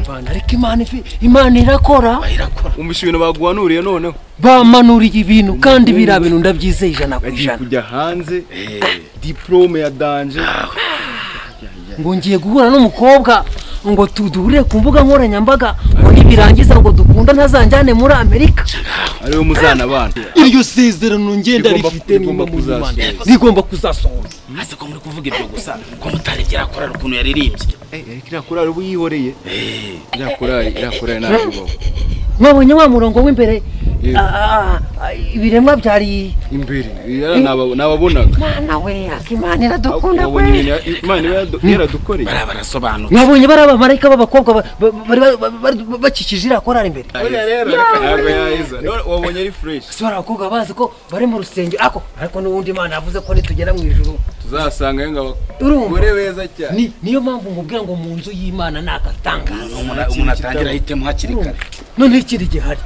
ariko Imana irakora umusha ibintu baguhanuriye noneho bamanuriye ibintu kandi bira bintu ndabyizeye ijana ku bagiye ijana kujya hanze diplome ya danje ngo ngiye guhura n'umukobwa ngo tuduhure ku mbuga nkoranyambaga ngo nibirangiza ngo dukunda ntazanjyane muri Amerika ariyo muzana abana iryo sezerano ngenda rifite rigomba kuzasohora hase ko muri kuvuga ibyo gusa ko mutaregera korara ukuntu yaririmbye kira korari ubu yihoreye irakorari ntabwo mwabonye wa murongo w'imbere ibiremwa byari imbere nababonaga mwana we Imana iradukunda we Imana yaradukoreye barasobanutse mwabonye bari abamarayika b'abakobwa bari bakikije irakorara imbere ntabwo yahiza wabonye ari fresh si bari abakobwa bazi ko bari mu rusengero ariko n'ubundi Imana yavuze ko nitugera mu ijuru tuzasanga abagore beza cyane niyo mpamvu ngubwira ngo mu nzu y'Imana nagatangaza umuntu atangira ahitemo hakiri kare none ikiri gihari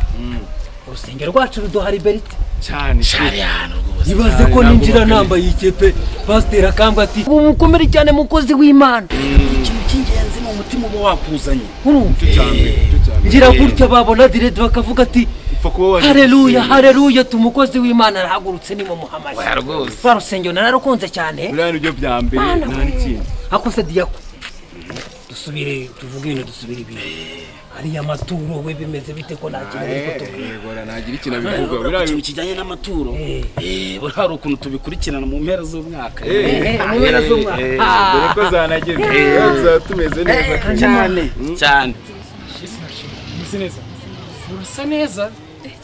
urusengero rwacu ruduhari berite cyane hano rwose ibaze ko ninjira nambaye ikepe pasiteri akambwa ati mukomere cyane mukozi w'Imana ikintu cy'ingenzi ni umutima uba wakuzanye ngira gutya babona direct bakavuga ati haleluya tumukozi w'Imana arahagurutse ni mu muhamadi rwose barusengero nararukunze cyane buriya nibyo bya mbere nta n'ikindi akose diyako dusubire tuvuge ibintu dusubire ibintu hariya amaturo we bimeze bite ko ntagira nagira ikintu bivuga buriya ikintu kijyanye n'amaturo buriya hari ukuntu tubikurikirana mu mpera z'umwaka mu mpera z'umwaka dore ko zanageze tumeze neza cyane urasa neza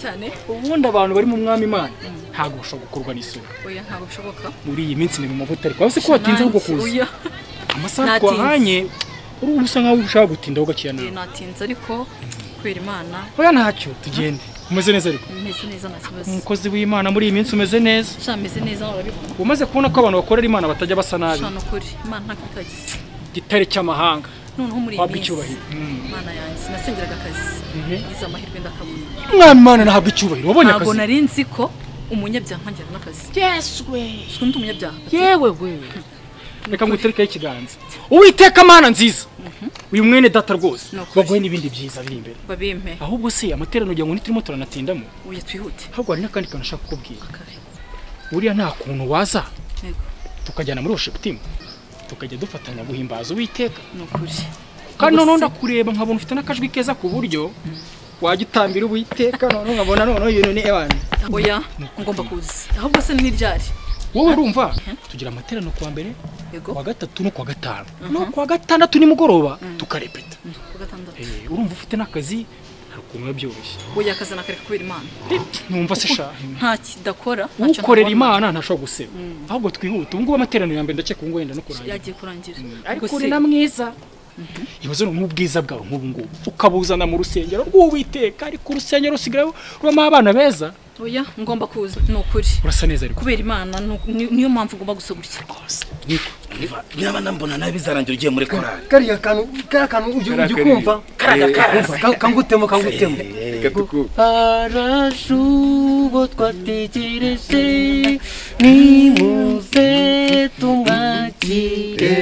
cyane ubundi abantu bari mu mwami Imana ntago bashobora gukorwa n'isuri oya ntago bishoboka muri iyi minsi ni mu mavuta ariko wase ko watinze ahubwo kuza amasaha twahanye urusa nkaho ushaka gutinda ugakira natinze ariko kwera Imana oya ntacyo tugende umeze neza ariko umeze neza nta kibazo umukozi w'Imana muri iyi minsi umeze neza shameze neza urabibona umaze kubona ko abantu bakorera Imana batajya basa nabi shano kuri Imana ntakitagize gitare cy'amahanga noneho muri iyi minsi Imana yanjye sinasengeraga akazi iza amahirwe ndakabona umwami Imana nahabwa icyubahiro wabonye akazi ntabwo nari nzi ko umunyabyaha nkangira n'akazi yeswe ndi umunyabyaha yewe we reka ngutereke ikiganza Uwiteka Mana nziza uyu mwene data rwose bagoye n'ibindi byiza biri imbere babimpe ahubwo se amaterano ugira ngo niturimo turanatindamo uye twihute ahubwo hari n'akandi kantu nashaka kukubwira buriya nta kuntu waza tukajyana muri worship team tukajya dufatanya guhimbaza Uwiteka nukuri kandi none ndakureba nkabona ufite n'akajwi keza ku buryo wagitambira Uwiteka none nkabona none ibintu ni ewana oya ngomba kuza ahubwo se n'iryari wowe urumva tugira amaterano kuwa mbere kuwa gatatu no kuwa gatanu no kuwa gatandatu nimugoroba tukarepeta urumva ufite n'akazi harukunwe byoroshye oya akazi nakareka kubera Imana numva se sha nta kidakora ukorera Imana ntashobora guseba ahubwo twihute ubu ngubu amaterano ya mbere ndakeka ngo wenda no kurangira yagiye kurangira ariko uri na mwiza ibaze n'ubwiza bwawe nk'ubu ngubu ukabuzana mu rusengero rw'Uwiteka ariko urusengero rusigaye rurimo abana beza oya ngomba kuza nukuri urasa neza ariko kubera Imana niyo mpamvu ngomba gusogurikira rwose niba nambona nabi zarangira ugiye muri korali kariya kantu ujye kumva kangutemo arashubo twategereje nimuze tumwakire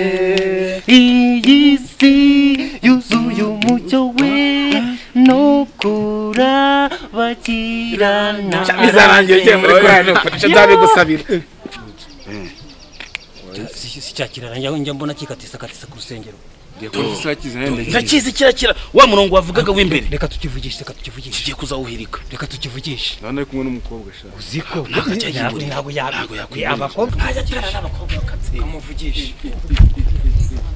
iyi si yuzuye umucyo we no kurabagirana bizarangira ugiye muri korali nzabigusabira si cyakirana njya mbona kikatisa ku rusengero ndakizi kirakira wa murongo wavugaga w'imbere reka tukivugishe kigiye kuzawuhirika reka tukivugishe none kumwe n'umukobwa sha uziko ntabwo abakobwa ajya kirana n'abakobwa bakamuvugisha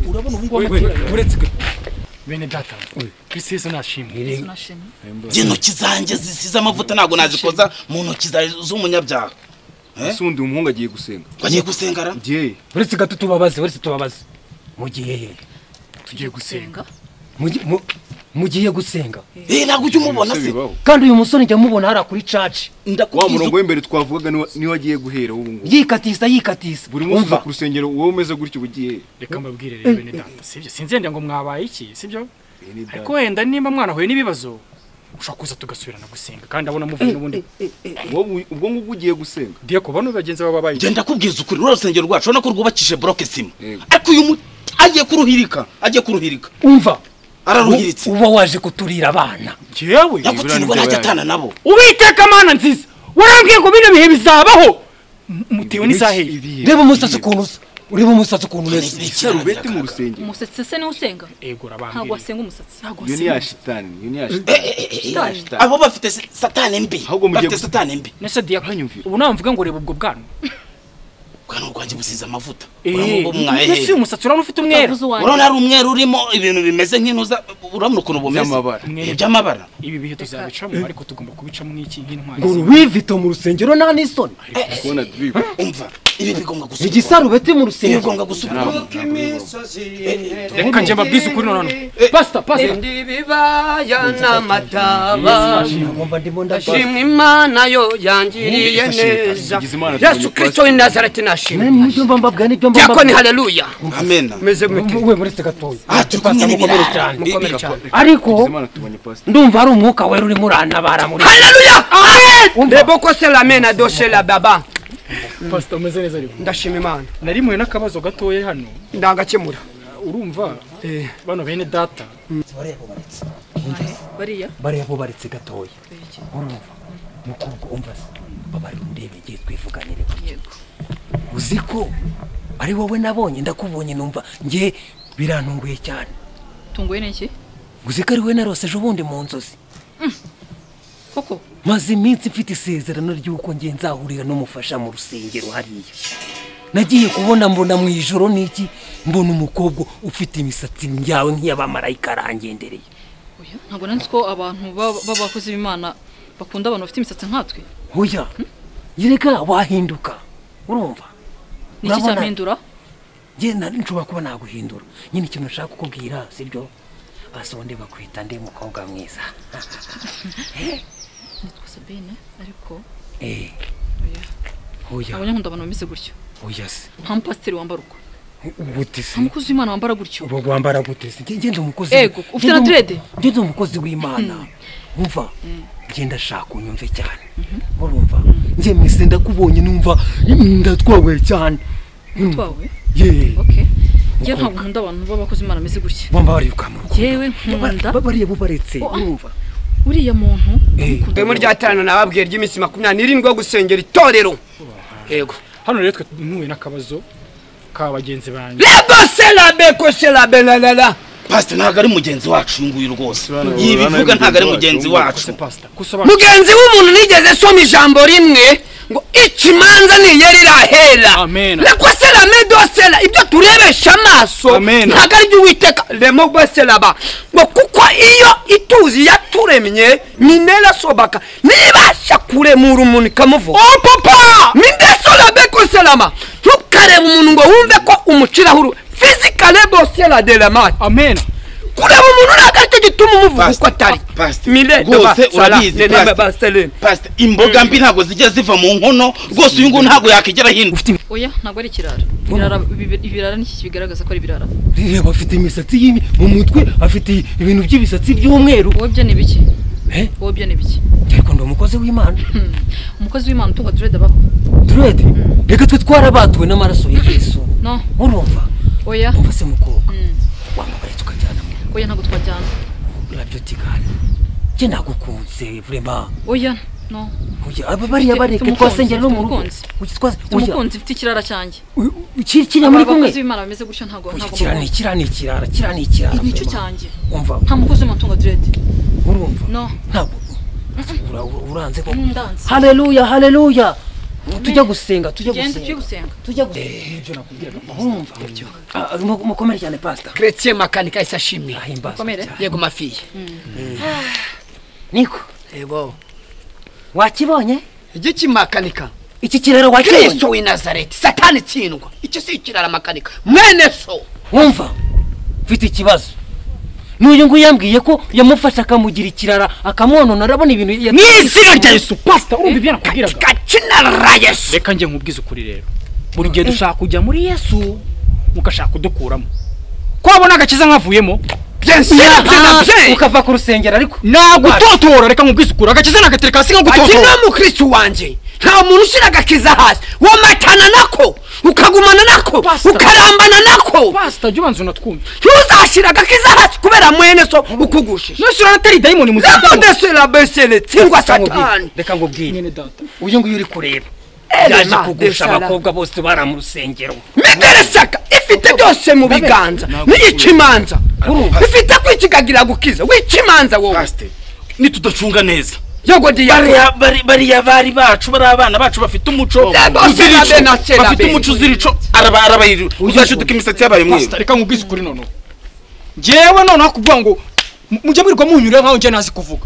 urabona ubu ngubu uretse bene data Kristo nashimwe intoki zanjye zisize amavuta ntabwo nazikoza mu ntoki z'umunyabyaha asundi umuhungu agiye gusenga wagiye gusengara giye uretse gato tubabaze mu gihe tugiye gusenga mugiye gusenga ntabwo ujya umubona se kandi uyu musore njya mubona hari kuri church wa murongo w'imbere twavugaga niho agiye guhera ubu ngubu yikatisa buri munsi uva ku rusengero wowe umeze gutyo ugiye reka mbabwire rero bene data sibyo sinzenda ngo mwabaye iki sibyo ariko wenda nimba mwana huye n'ibibazo ushaka kuza tugasubirana gusenga kandi abona muvuye n'ubundi wowe ubwo ngubwo ugiye gusenga ndiye kubona bagenzi baba babaye genda kubwiza ukuri urusengero rwacu ubona ko rwubakije bloke sima ariko uyu agiye kuruhirika umva araruhiritse uba waje kuturira abana jewe yagutsindwa ntajya atana nabo Uwiteka Mana nziza warambwiye ngo bino bihe bizabaho mutewe n'isahe reba umusatsi ukuntu usa ureba umusatsi ukuntu umeze isarubeti mu rusengero umusatsi se niwe usenga ego ntabwo rabambye wasenga umusatsi iyo ni ya shitani iyo ni ya shitani abo bafite satani mbi Ahubwo mugiye bafite satani mbi nese diakanyumvira ubu nawe mvuga ngo reba ubwo bwana bwana rwanjye busize amavuta ese umusatsi urabona ufite umwera urabona ari umwera urimo ibintu bimeze nk'intuza urabona ukuntu bumeze by'amabara ibi bihe tuzabicamo ariko tugomba kubicamo nk'iki nk'intwari ngo wivito mu rusengero nta n'isoni kubona drip umva ibi bigomba gusubira igisarubeti mu rusengero bigomba gusubira reka nje mbabwize ukuri none pastor ndibibaya n'amataba ndashimwa Imana yo yangiriye neza Yesu Kristo w'i Nazareti nashimwe n'ibyo mba mbabwa n'ibyo mba Diakoni haleluya amen meze mute we muri gatoya turi kumwe mukomere cyane ariko ndumva ari umwuka wera urimo urantabara muri haleluya amen deboko c'est la mena doshe la baba pastor umeze neza ariko ndashima Imana narimwe n'akabazo gatoye hano ndangakemura urumva bano bene data bariya bubaritse gatoya urumva mukobwa umva se babari undebe ngiye twivuganire yego uzi ko ari wowe nabonye ndakubonye numva ngiye birantunguye cyane tunguye n'iki uzi ko ari wowe narose ejo bundi mu nzozi koko maze iminsi mfite isezerano ry'uko ngiye nzahurira n'umufasha mu rusengero hariya nagiye kubona mbona mu ijoro n'iki mbona umukobwa ufite imisatsi yawe nk'iy'abamarayika arangendereye ntabwo nanzi ko abantu b'abakozi b'Imana bakunda abantu bafite imisatsi nkatwe oya yereka wahinduka urumva niki cyahindura nge nshobora kuba naguhindura nyine ikintu nashaka kukubwira sibyo basonde bakwita ndi mukobwa mwiza nitwa Sabine ariko oya abanyankunda abantu bameze gutyo oya se nta mupasiteri wambara uko ubutisi umukozi w'Imana wambara gutyo ubu wambara gutesi ngende umukozi ego ufite na dread ngende umukozi w'Imana umva ngenda shaka unyumve cyane urumva nge mise ndakubonye numva ndatwawe cyane twawe ye okay nge ntabwo nkunda abantu b'abakozi b'Imana bameze gutyo bamba bari ukamura jewe nkunda bariye bubaretse urumva uriya muntu muri ryaterano nababwiye ry'iminsi 27 yo gusengera itorero yego hano rero twe ntuye n'akabazo ka bagenzi banjye lebo selabe ko selabe la pastor ntago ari mugenzi wacu nguyu rwose yibivuga ntago ari mugenzi wacu mugenzi w'umuntu nigeze soma ijambo rimwe ngo ikimanza ni yari rahera nako selame dosela ibyo turebesha amaso ntago ari Uwiteka lemo baselaba ngo kuko iyo ituzi yaturemye minera sobaka nibasha kuremura umuntu ikamuvuga oh papa mindesola beko selama ntukareba umuntu ngo wumve ko umucirahuru physically bosela de la mat amen kureba umuntu nagacyo gituma umuvuga uko atari mile rwose urabizi pastor imboga mbi ntago zijya ziva mu nkono rwose uyu ngo ntago yakigera hino oya ntago ari kirara ibirara niki kibigaragaza ko ari birara reba afite imisatsi mu mutwe afite ibintu by'ibisatsi by'umweru wowe byo ni biki wowe byo ni biki ariko ndo umukozi w'Imana umukozi w'Imana utunga dread abaho dread reka twe twarabatuwe n'amaraso ya Yesu no urumva oya umva se mukobwa wamubare tukajyana oya ntago twajyana urabyo tigana je nagukunze vraiment oya no oya aba bariya bareke twasengera no mu rugo umukunzi ufite ikirara cyanjye kiri muri kumwe abakozi b'Imana bameze gutyo ntago kirani ikirara nicyo cyanjye umva nta mukozi w'Imana utunga dread urumva no ntabwo uranze ko haleluya tujya gusenga tujya mukomere cyane pastor Chrétien makanika isashimye mukomere yego mafiye niko yego wakibonye igiki makanika iki kiraro wakibonye Kristo w'i Nazareti satani tsindwa iki si kirara makanika mwene so wumva mfite ikibazo n'uyu ngo yambwiye ko yamufasha akamugira ikirara akamwonona arabona ibintu n'izina rya Yesu pastor urumva ibyo nakubwiraga kacinara Yesu reka nje nkubwize ukuri rero buri gihe dushaka kujya muri Yesu mukashaka kudukuramo ko abona agakiza nkavuyemo ukava ku rusengero ariko nagutotora reka nkubwize ukuri agakiza nagatereka hasi nkagutotora ati no mu Kristo wanje nta muntu ushira agakiza hasi womatana nako ukagumana nako ukarambana nako pastor jya ubanza unatwumve ntuzashira agakiza hasi kubera mwene so ukugushije nose uranatari dayimoni muzima ndesera besele tsingwa satani reka ngubwire nyene data uyu nguyu uri kureba yaje kugusha abakobwa bose bara mu rusengero miteresaka ifite byose mu biganza niyikimanza ifite kwikigagira gukiza wikimanza wowe pastor nitudacunga neza yogo diya bari bari bacu bari abana bacu bafite umuco bafite umuco uzirico arabayiri uzashuduka imisatsi yabaye mwe reka nkubwize ukuri none jewe none akuvuga ngo mujye mwirwa munyure nkaho nje nazi kuvuga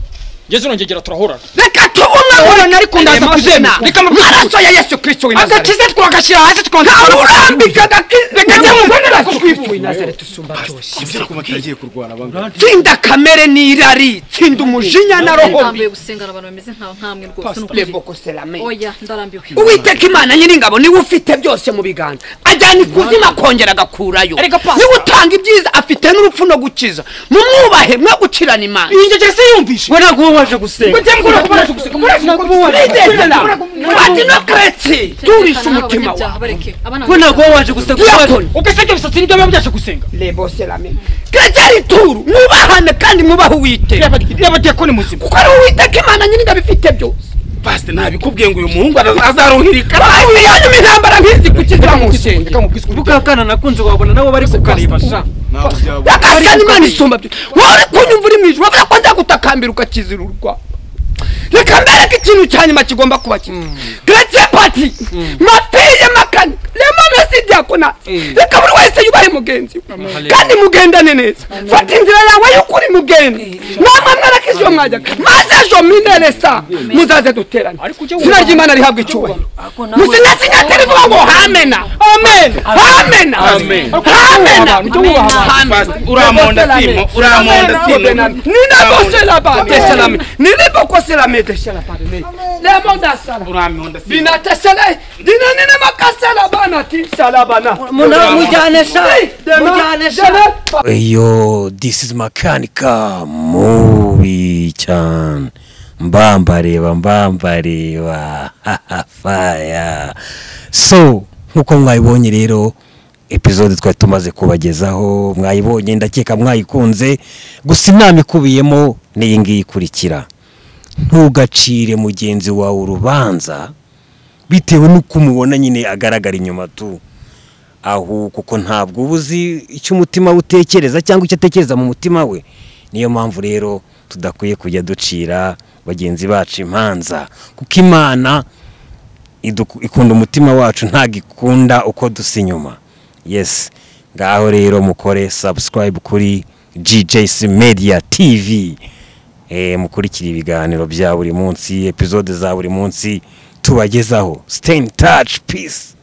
ngeze nongegera turahorana reka tubona nari kundaza kuzema reka maraso ya Yesu Kristo w'Inazareti agakize twagashira hasi urambika reka cyamubonera twifuye Nazareti usumba cyose Kivira kumakira agiye kurwana banga tsinda kamere n'irari tsinda umujinya na roho ndambiwe gusengana abantu bameze nkamwe rwose leboko selame oya ndarambiwe Uwiteka Imana nyir'ingabo niwe ufite byose mu biganza ajyana ikuzima kongera agakurayo niwe utanga ibyiza afite n'urupfu no gukiza mumwubahe mwe gucirana Imana ingeje se yumvishe we ntabwo waje gusenga ati no kretse turisha umutima we ntabwo waje gusenga ugasenge bisatsi nibyo biba byaje gusenga lebo selame kretse ari turu mwubahane kandi mwubahe Uwiteka reba diakoni muzima kuko ari Uwiteka Imana nyir'ingabo ifite byose pastor nabikubwiye ngo uyu muhungu azaruhirika basi yanyu intambara nk'izi kukiza mu senga reka nkubwize ukuri bukakana nakunze wabona nabo bari kukareba sha yakasana Imana isumba byo wari kunyumva uri mwijuru bavuga ko nzagutakambira ukakizirurwa reka mbereke ikintu cya nyuma kigomba kuba kimwe kretse pati mafeye makani lemana si diakona reka buri wese yubahe mugenzi kandi mugendane neza fata inzira yawe y'ukuri mugende namwe mwarakije iyo mwajyaga maze ejo minderesa muzaze duterane izina ry'Imana rihabwa icyubahiro musinasinya rivuga ngo hamena amen amena amena uramonda simo ninabosela bateselame nilibokosela metesela parle lemonda sala uramonda simo binatesela dinanene makasala bana tisala bana mujyane sha yo this is makanika mubi cyane mbambareba fire so nkuko mwayibonye rero episode twari tumaze kubagezaho mwayibonye ndakeka mwayikunze gusa inama ikubiyemo n'iyi ngiyi ikurikira ntugacire mugenzi wawe urubanza bitewe n'uko umubona nyine agaragara inyuma tu aho kuko ntabwo ubuzi icyo umutima utekereza cyangwa icyo atekereza mu mutima we niyo mpamvu rero tudakwiye kujya ducira bagenzi bacu imanza kuko Imana ikunda umutima wacu ntabwo ikunda uko dusa inyuma yes ngaho rero mukore subscribe kuri GJC Media TV mukurikira ibiganiro bya buri munsi episode za buri munsi tubagezaho stay in touch peace